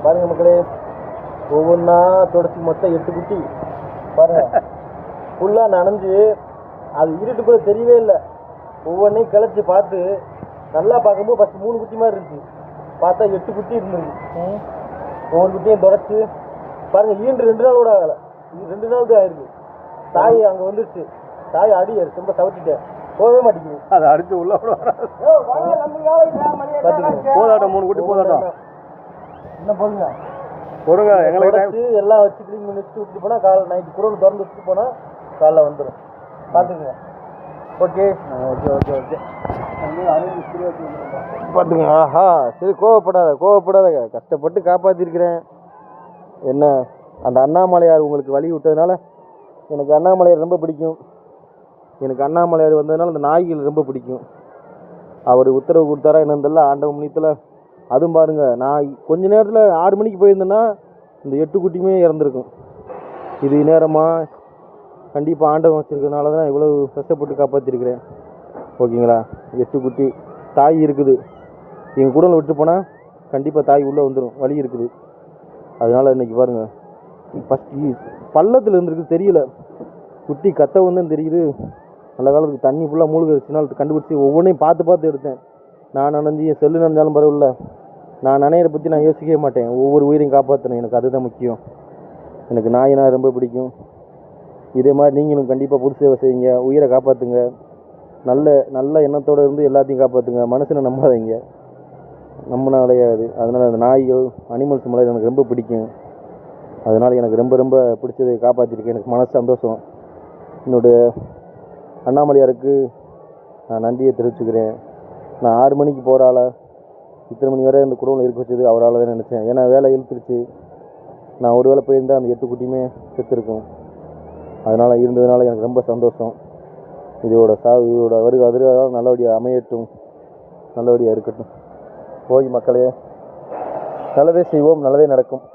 பாருங்க மக்களே, ஒவ்வொன்றா தொடச்சி மொத்தம் 8 குட்டி பாருங்க. ஃபுல்லாக நனைஞ்சு அது இருட்டு கூட தெரியவே இல்லை. ஒவ்வொன்றையும் கிளச்சி பார்த்து நல்லா பார்க்கும்போது ஃபஸ்ட்டு 3 குட்டி மாதிரி இருந்துச்சு. பார்த்தா 8 குட்டி இருந்தது. ஒவ்வொரு குட்டியும் தொடச்சி பாருங்கள். ஈண்டு 2 நாள் கூட ஆகலை. இது 2 நாள் தான் ஆயிருக்கு. தாய் அங்கே வந்துருச்சு. தாய் அடி ரொம்ப தவிர்த்துட்டேன், போகவே மாட்டேங்குது. அதை அடிச்சு உள்ள போதாட்டம் 3 குட்டி போதாட்டம். இன்னும் போடுங்க போடுங்க. எங்களுக்கு எல்லாம் வச்சு க்ளீன் பண்ணி வச்சுட்டு விட்டு போனால் காலை நைட்டு குரோன் திறந்து வச்சுட்டு போனால் காலைல வந்துடும். பார்த்துக்குங்க. ஓகே ஓகே ஓகே ஓகே பார்த்துங்க. ஆஹா சரி, கோவப்படாத. கஷ்டப்பட்டு காப்பாற்றிருக்கிறேன். என்ன அந்த அண்ணாமலையார் உங்களுக்கு வழி விட்டதுனால எனக்கு அண்ணாமலையார் ரொம்ப பிடிக்கும். எனக்கு அண்ணாமலையார் வந்ததுனால அந்த நாய்கள் ரொம்ப பிடிக்கும். அவர் உத்தரவு கொடுத்தாரா என்னதில்ல ஆண்டவ முனியத்தில். அதுவும் பாருங்கள், நான் கொஞ்ச நேரத்தில் 6 மணிக்கு போயிருந்தேன்னா இந்த 8 குட்டியுமே இறந்துருக்கும். இது நேரமாக கண்டிப்பாக ஆண்டவன் வச்சுருக்கிறதுனால தான் இவ்வளோ கஷ்டப்பட்டு காப்பாற்றிருக்கிறேன். ஓகேங்களா? 8 குட்டி தாய் இருக்குது. எங்கள் குடலை விட்டு போனால் கண்டிப்பாக தாய் உள்ளே வந்துடும், வலி இருக்குது. அதனால் இன்றைக்கி பாருங்கள், ஃபஸ்ட்டு பள்ளத்தில் இருந்துருக்கு தெரியல, குட்டி கத்த வந்து தெரியுது. நல்ல காலத்துக்கு தண்ணி ஃபுல்லாக மூழ்க வச்சுனால கண்டுபிடிச்சி ஒவ்வொன்றையும் பார்த்து எடுத்தேன். நான் நனைஞ்சி என் செல்லு நனைஞ்சாலும் பரவாயில்ல, நான் நனையிற பற்றி நான் யோசிக்கவே மாட்டேன். ஒவ்வொரு உயிரையும் காப்பாற்றினேன். எனக்கு அதுதான் முக்கியம். எனக்கு நாயினா ரொம்ப பிடிக்கும். இதே மாதிரி நீங்களும் கண்டிப்பாக புது சேவை செய்யுங்க, உயிரை காப்பாற்றுங்க. நல்ல எண்ணத்தோடு இருந்து எல்லாத்தையும் காப்பாற்றுங்க. மனுஷனை நம்பாதீங்க, நம்பினா விளையாது. அதனால் அந்த நாய்கள் அனிமல்ஸ் மேலே எனக்கு ரொம்ப பிடிக்கும். அதனால் எனக்கு ரொம்ப பிடிச்சதை காப்பாற்றிருக்கேன். எனக்கு மனசு சந்தோஷம். என்னுடைய அண்ணாமலையாருக்கு நான் நன்றியை தெரிவிச்சுக்கிறேன். நான் 6 மணிக்கு போகிறால இத்தனை மணி வரை இந்த குடும்பம் இருக்க வச்சது அவரால் தான் நினச்சேன். ஏன்னா வேலை இழுத்துருச்சு. நான் ஒரு வேளை போயிருந்தால் அந்த 8 குட்டியுமே செத்துருக்கும். அதனால் இருந்ததுனால எனக்கு ரொம்ப சந்தோஷம். இதோட வருகாலம் நல்லபடியாக அமையட்டும், நல்லபடியாக இருக்கட்டும். போய் மக்களே, நல்லதே செய்வோம், நல்லதே நடக்கும்.